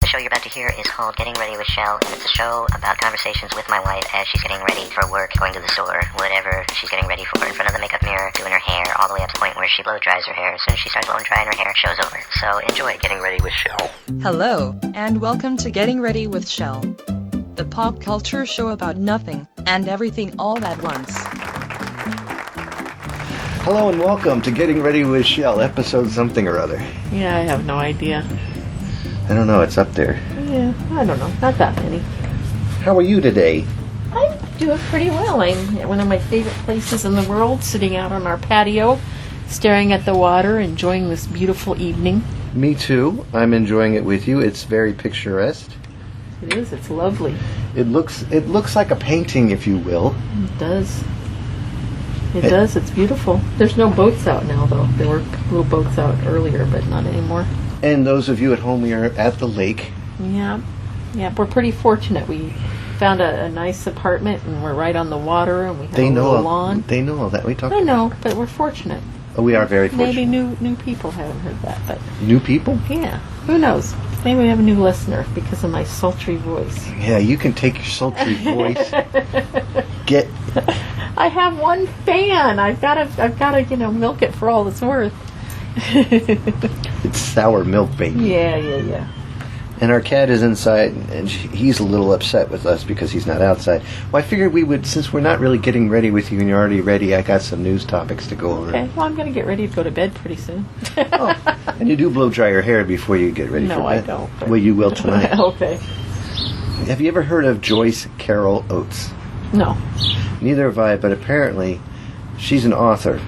show you're about to hear is called Getting Ready with Shell, and it's a show about conversations with my wife as she's getting ready for work, going to the store, whatever she's getting ready for, in front of the makeup mirror, doing her hair, all the way up to the point where she blow dries her hair. As soon as she starts blowing drying her hair, show's over. So enjoy Getting Ready with Shell. Hello, and welcome to Getting Ready with Shell, the pop culture show about nothing and everything all at once. Hello and welcome to Getting Ready with Shell, episode something or other. Yeah, I have no idea. I don't know, it's up there. Yeah, I don't know. Not that many. How are you today? I'm doing pretty well. I'm at one of my favorite places in the world, sitting out on our patio, staring at the water, enjoying this beautiful evening. Me too. I'm enjoying it with you. It's very picturesque. It is. It's lovely. It looks like a painting, if you will. It does. It does. It's beautiful. There's no boats out now, though. There were little boats out earlier, but not anymore. And those of you at home, we are at the lake. Yeah. Yeah, we're pretty fortunate. We found a nice apartment, and we're right on the water, and we have a little lawn. They know all that. We talked. I know, but we're fortunate. Oh, we are very fortunate. Maybe new people haven't heard that, but... New people? Yeah. Who knows? Maybe we have a new listener because of my sultry voice. Yeah, you can take your sultry voice. I have one fan. I've got to, milk it for all it's worth. It's sour milk, baby. Yeah. And our cat is inside, and he's a little upset with us because he's not outside. Well, I figured we would, since we're not really getting ready with you and you're already ready, I got some news topics to go over. Okay, well, I'm going to get ready to go to bed pretty soon. Oh, and you do blow dry your hair before you get ready for bed? No, I don't. Well, you will tonight. Okay. Have you ever heard of Joyce Carol Oates? No. Neither have I, but apparently she's an author.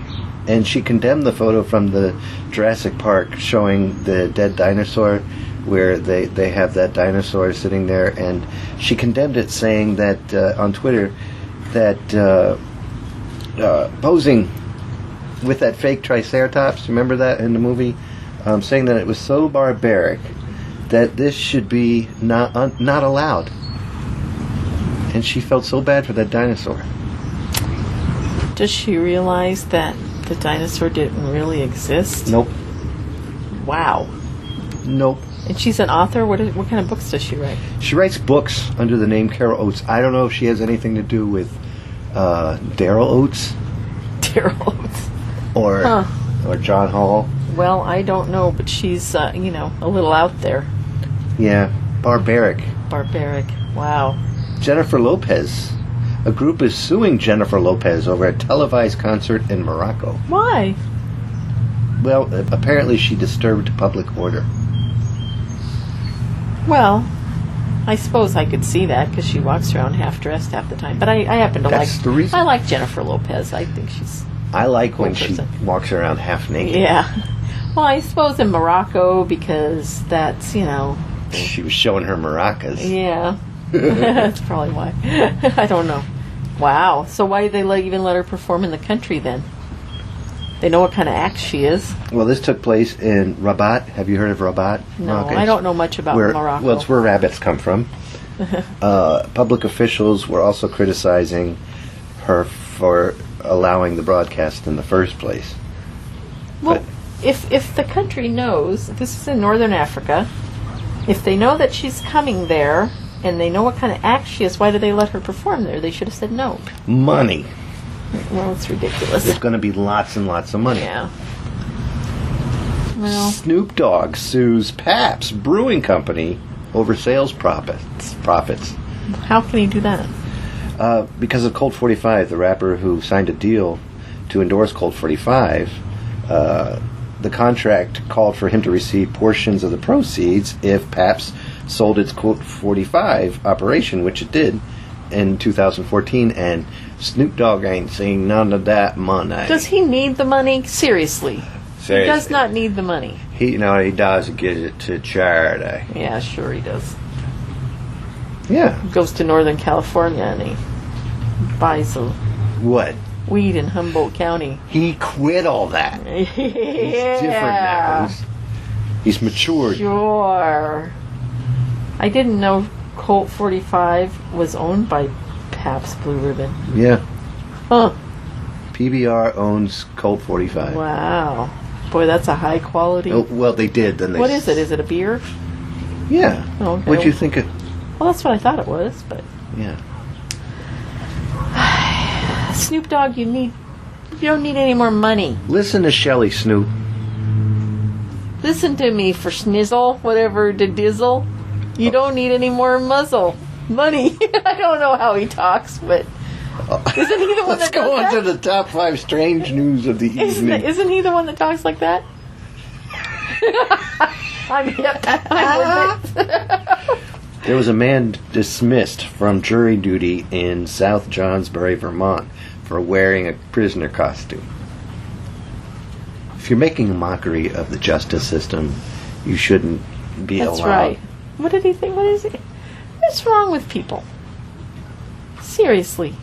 And she condemned the photo from the Jurassic Park showing the dead dinosaur, where they have that dinosaur sitting there, and she condemned it, saying that on Twitter that posing with that fake Triceratops, remember that in the movie, saying that it was so barbaric that this should be not allowed, and she felt so bad for that dinosaur. Does she realize that the dinosaur didn't really exist? Nope. Wow. Nope. And she's an author? What kind of books does she write? She writes books under the name Carol Oates. I don't know if she has anything to do with Daryl Oates. Daryl Oates. Or John Hall. Well, I don't know, but she's, a little out there. Yeah, barbaric. Barbaric. Wow. Jennifer Lopez. A group is suing Jennifer Lopez over a televised concert in Morocco. Why? Well, apparently she disturbed public order. Well, I suppose I could see that because she walks around half-dressed half the time. But I happen to That's the reason. I like Jennifer Lopez. I think she's I like cool when person. She walks around half naked. Yeah. Well, I suppose in Morocco because that's, She was showing her maracas. Yeah. That's probably why. I don't know. Wow. So why did they even let her perform in the country then? They know what kind of act she is. Well, this took place in Rabat. Have you heard of Rabat? No, Morocco? I don't know much about Morocco. Well, it's where rabbits come from. Public officials were also criticizing her for allowing the broadcast in the first place. Well, if the country knows, this is in Northern Africa, if they know that she's coming there and they know what kind of act she is, why did they let her perform there? They should have said no. Money. Well, it's ridiculous. There's going to be lots and lots of money. Yeah. Well, Snoop Dogg sues Pabst Brewing Company over sales profits. how can he do that? Because of Colt 45, the rapper who signed a deal to endorse Colt 45, the contract called for him to receive portions of the proceeds if Pabst sold its Colt 45 operation, which it did in 2014, and Snoop Dogg ain't seen none of that money. Does he need the money? Seriously. He does not need the money. He does get it to charity. Yeah, sure he does. Yeah. He goes to Northern California and he buys a What? weed in Humboldt County. He quit all that. Yeah. He's different now. He's matured. Sure. I didn't know Colt 45 was owned by Pabst Blue Ribbon. Yeah. Huh. PBR owns Colt 45. Wow. Boy, that's a high quality. Oh, well, they did. Then they. What is it? Is it a beer? Yeah. Oh, okay. What'd you think of... Well, that's what I thought it was, but... Yeah. Snoop Dogg, you don't need any more money. Listen to Shelly, Snoop. Listen to me for snizzle, whatever to dizzle. You don't need any more money. I don't know how he talks, but isn't he the one Let's that go does on to the top 5 strange news of the evening. Isn't he the one that talks like that? I'm with it. There was a man dismissed from jury duty in South Johnsbury, Vermont, for wearing a prisoner costume. If you're making a mockery of the justice system, you shouldn't be allowed. That's right. What did he think? What is it? What's wrong with people? Seriously.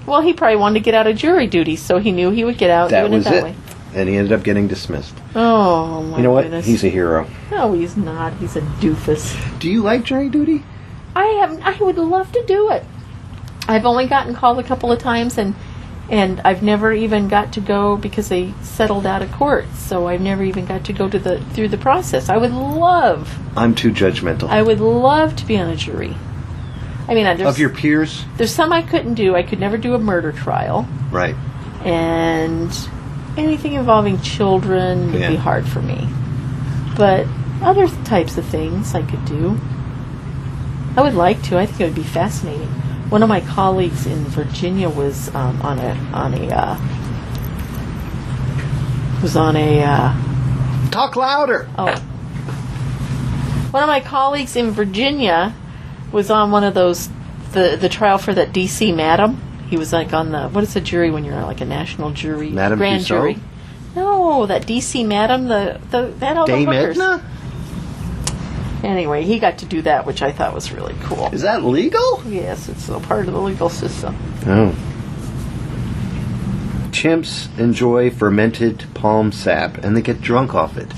Well, he probably wanted to get out of jury duty, so he knew he would get out That doing was it that it. way. And he ended up getting dismissed. Oh, my You know what? goodness. He's a hero. No, he's not. He's a doofus. Do you like jury duty? I would love to do it. I've only gotten called a couple of times, and I've never even got to go because they settled out of court. So I've never even got to go to through the process. I would love. I'm too judgmental. I would love to be on a jury. I mean, Of your peers? there's some I couldn't do. I could never do a murder trial, Right. and anything involving children would Yeah. be hard for me. But other types of things I could do. I would like to. I think it would be fascinating. One of my colleagues in Virginia was on a Talk louder! oh. One of my colleagues in Virginia was on one of those the trial for that DC Madam. He was like on the what is a jury when you're like a national jury, Madame grand Tussauds? jury. No, that DC Madam, that all the Dame hookers. Edna? Anyway, he got to do that, which I thought was really cool. Is that legal? Yes, it's a part of the legal system. Oh. Chimps enjoy fermented palm sap and they get drunk off it.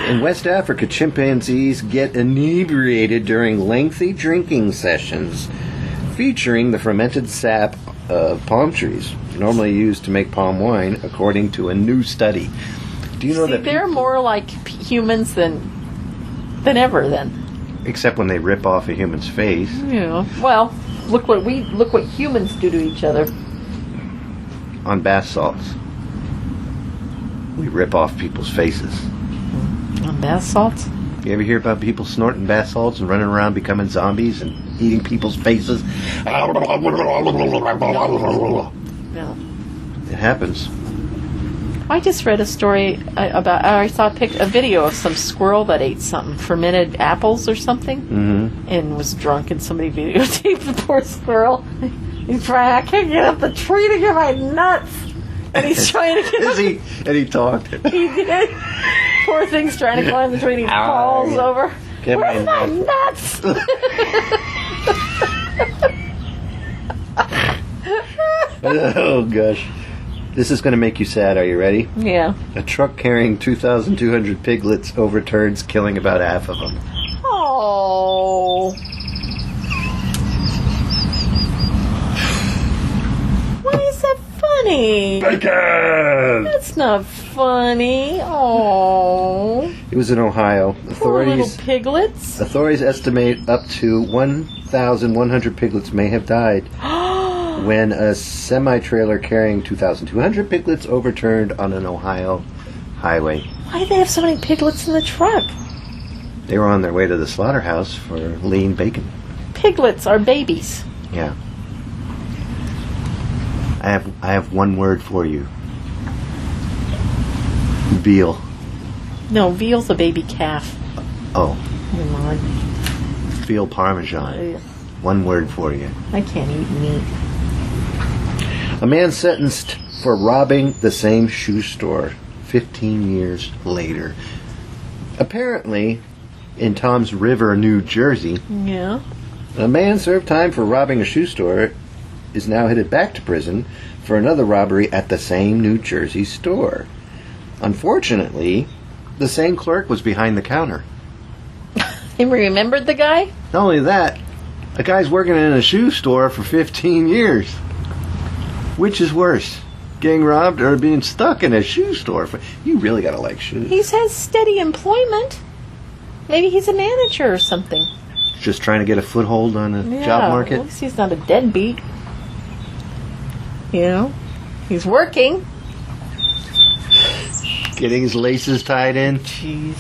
In West Africa, chimpanzees get inebriated during lengthy drinking sessions featuring the fermented sap of palm trees, normally used to make palm wine, according to a new study. Do you know See, that they're more like humans than ever. Then, except when they rip off a human's face. yeah. Well, look what humans do to each other. On bath salts, we rip off people's faces. On bath salts. You ever hear about people snorting bath salts and running around becoming zombies and eating people's faces? No. It happens. I just read a story about. I saw a video of some squirrel that ate something, fermented apples or something, and was drunk. And somebody videotaped the poor squirrel. He's trying. I can't get up the tree to get my nuts. And he's trying to get up. And he talked. He did. Poor thing's trying to climb the tree and he falls over. Get my Where's my nuts? Oh, gosh. This is going to make you sad. Are you ready? Yeah. A truck carrying 2,200 piglets overturns, killing about half of them. Oh. Why is that funny? Bacon! That's not funny. Oh. It was in Ohio. Poor little piglets. Authorities estimate up to 1,100 piglets may have died when a semi-trailer carrying 2,200 piglets overturned on an Ohio highway. Why do they have so many piglets in the truck? They were on their way to the slaughterhouse for lean bacon. Piglets are babies. Yeah. I have one word for you. Veal. No, veal's a baby calf. Oh, Come on. veal parmesan. Ugh. One word for you. I can't eat meat. A man sentenced for robbing the same shoe store 15 years later. Apparently, in Toms River, New Jersey, Yeah. a man served time for robbing a shoe store is now headed back to prison for another robbery at the same New Jersey store. Unfortunately, the same clerk was behind the counter. He remembered the guy? Not only that, a guy's working in a shoe store for 15 years. Which is worse? getting robbed or being stuck in a shoe store. You really got to like shoes. He has steady employment. Maybe he's a manager or something. Just trying to get a foothold on the job market. At least he's not a deadbeat. You know? He's working. Getting his laces tied in. Jeez.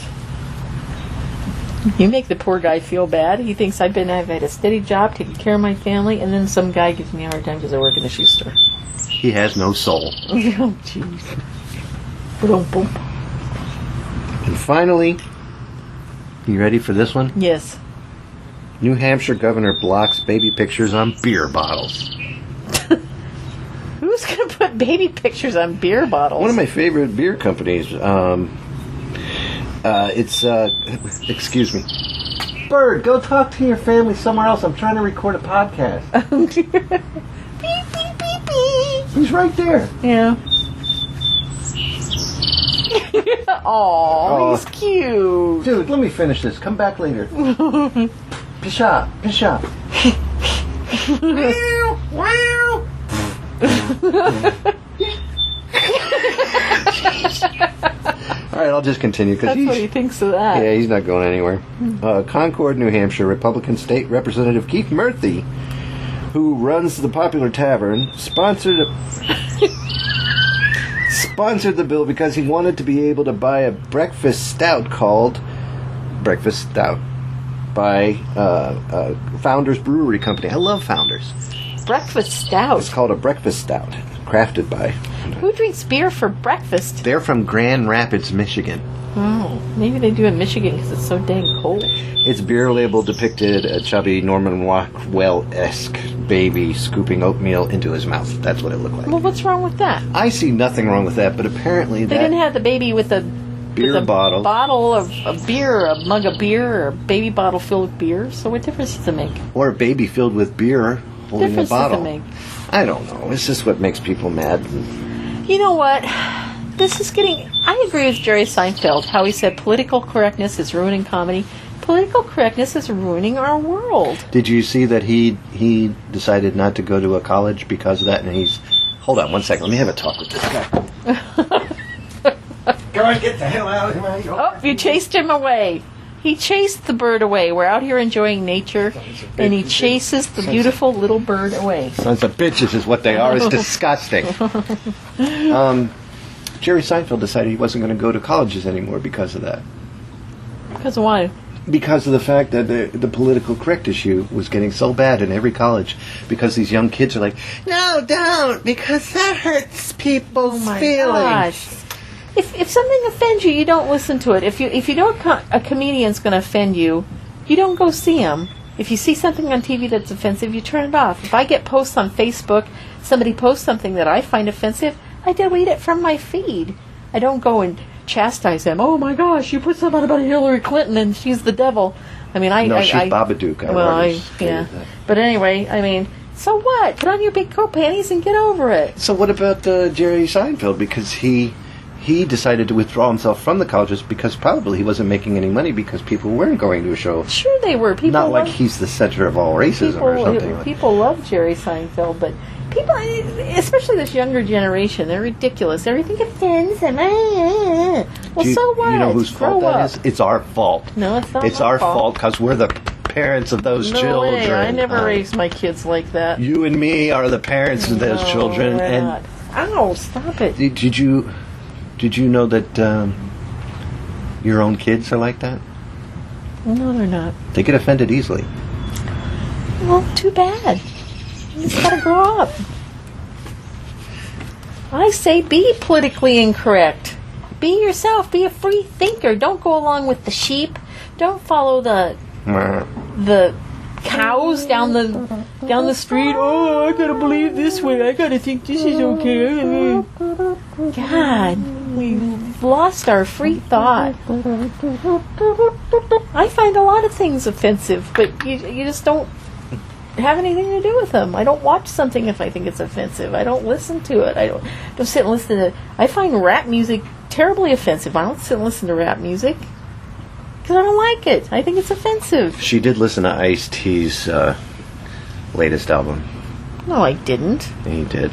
You make the poor guy feel bad. He thinks I've had a steady job taking care of my family, and then some guy gives me a hard time because I work in the shoe store. He has no soul. Oh, jeez. Boom. And finally, you ready for this one? Yes. New Hampshire governor blocks baby pictures on beer bottles. Who's going to put baby pictures on beer bottles? One of my favorite beer companies. Excuse me. Bird, go talk to your family somewhere else. I'm trying to record a podcast. Beep, beep, beep, beep. He's right there. Yeah. Aw, he's cute. Dude, let me finish this. Come back later. Pisha. Wow. All right, I'll just continue. That's what he thinks of that. Yeah, he's not going anywhere. Concord, New Hampshire, Republican State Representative Keith Murphy, who runs the popular tavern, sponsored the bill because he wanted to be able to buy a breakfast stout called Breakfast Stout by Founders Brewery Company. I love Founders. Breakfast stout. It's called a breakfast stout, crafted by... Who drinks beer for breakfast? They're from Grand Rapids, Michigan. Oh, maybe they do in Michigan because it's so dang cold. Its beer label depicted a chubby Norman Rockwell-esque baby scooping oatmeal into his mouth. That's what it looked like. Well, what's wrong with that? I see nothing wrong with that, but apparently They didn't have the baby with a beer bottle. Bottle of beer, a mug of beer, or a baby bottle filled with beer. So what difference does it make? Or a baby filled with beer holding a Difference bottle. does it make? I don't know. It's just what makes people mad. You know what? This is getting... I agree with Jerry Seinfeld, how he said political correctness is ruining comedy. Political correctness is ruining our world. Did you see that he decided not to go to a college because of that? And he's... Hold on one second. Let me have a talk with this guy. Go on, get the hell out of here. Oh, you chased him away. He chased the bird away. We're out here enjoying nature, and he chases the beautiful little bird away. Sons of bitches is what they are. It's disgusting. Jerry Seinfeld decided he wasn't going to go to colleges anymore because of that. Because why? Because of the fact that the political correct issue was getting so bad in every college. Because these young kids are like, no, don't, because that hurts people's feelings. Gosh. If something offends you, you don't listen to it. If you know a comedian's going to offend you, you don't go see him. If you see something on TV that's offensive, you turn it off. If I get posts on Facebook, somebody posts something that I find offensive, I delete it from my feed. I don't go and chastise them. Oh my gosh, you put something about Hillary Clinton and she's the devil. I mean, she's Babadook. But anyway, I mean, so what? Put on your big coat panties and get over it. So what about Jerry Seinfeld? Because he decided to withdraw himself from the colleges because probably he wasn't making any money because people weren't going to a show. Sure they were. People not like he's the center of all racism or something. People love Jerry Seinfeld, but people, especially this younger generation, they're ridiculous. Everything offends them. Well, so what? You know whose fault that is? It's our fault. No, it's not. It's our fault because we're the parents of those children. Way. I never raised my kids like that. You and me are the parents of those children. And ow! Stop it. Did you know that your own kids are like that? No, they're not. They get offended easily. Well, too bad. You just gotta grow up. I say be politically incorrect. Be yourself. Be a free thinker. Don't go along with the sheep. Don't follow the cows down the street. Oh, I gotta believe this way. I gotta think this is okay. God, we've lost our free thought. I find a lot of things offensive, but you just don't have anything to do with them. I don't watch something if I think it's offensive. I don't listen to it. I don't sit and listen to it. I find rap music terribly offensive. I don't sit and listen to rap music because I don't like it. I think it's offensive. She did listen to Ice-T's latest album. No, I didn't. And he did.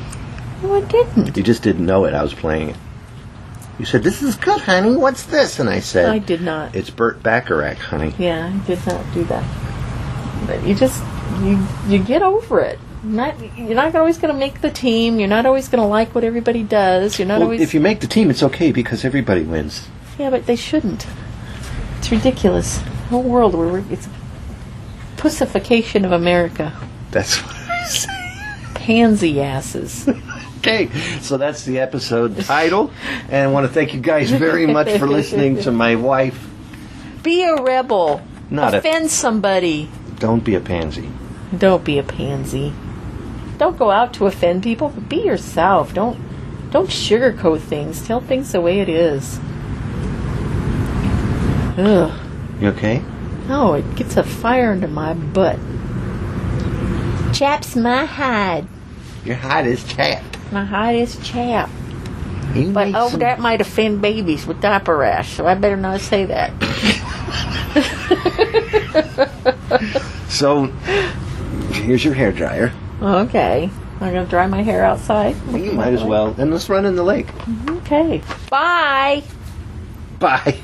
No, I didn't. You just didn't know it. I was playing it. You said, "This is good, honey. What's this?" And I said, I did not. "It's Burt Bacharach, honey." Yeah, I did not do that. But you just, you get over it. You're not always going to make the team. You're not always going to like what everybody does. You're not always... If you make the team, it's okay because everybody wins. Yeah, but they shouldn't. It's ridiculous. The whole world, it's a pussification of America. That's what I say. Pansy Asses. Okay, so that's the episode title. And I want to thank you guys very much for listening to my wife. Be a rebel. Offend somebody. Don't be a pansy. Don't be a pansy. Don't go out to offend people. Be yourself. Don't sugarcoat things. Tell things the way it is. Ugh. You okay? No, it gets a fire under my butt. Chaps my hide. Your hide is chapped. My hide is chapped. But that might offend babies with diaper rash, so I better not say that. So, here's your hair dryer. Okay. I'm going to dry my hair outside. You might as well. And let's run in the lake. Okay. Bye. Bye.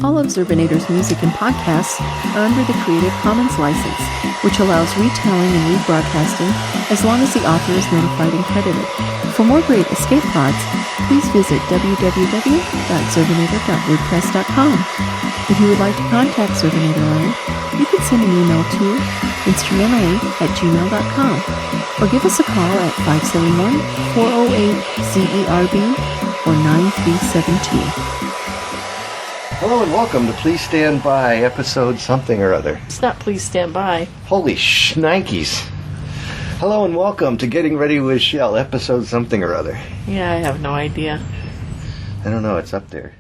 All of Zerbinator's music and podcasts are under the Creative Commons license, which allows retelling and rebroadcasting as long as the author is notified and credited. For more great escape pods, please visit www.zerbinator.wordpress.com. If you would like to contact Zerbinatorland, you can send an email to instrumentally@gmail.com or give us a call at 571-408-ZERB or 937-T. Hello and welcome to Please Stand By, episode something or other. It's not Please Stand By. Holy shnikes. Hello and welcome to Getting Ready with Shell, episode something or other. Yeah, I have no idea. I don't know, it's up there.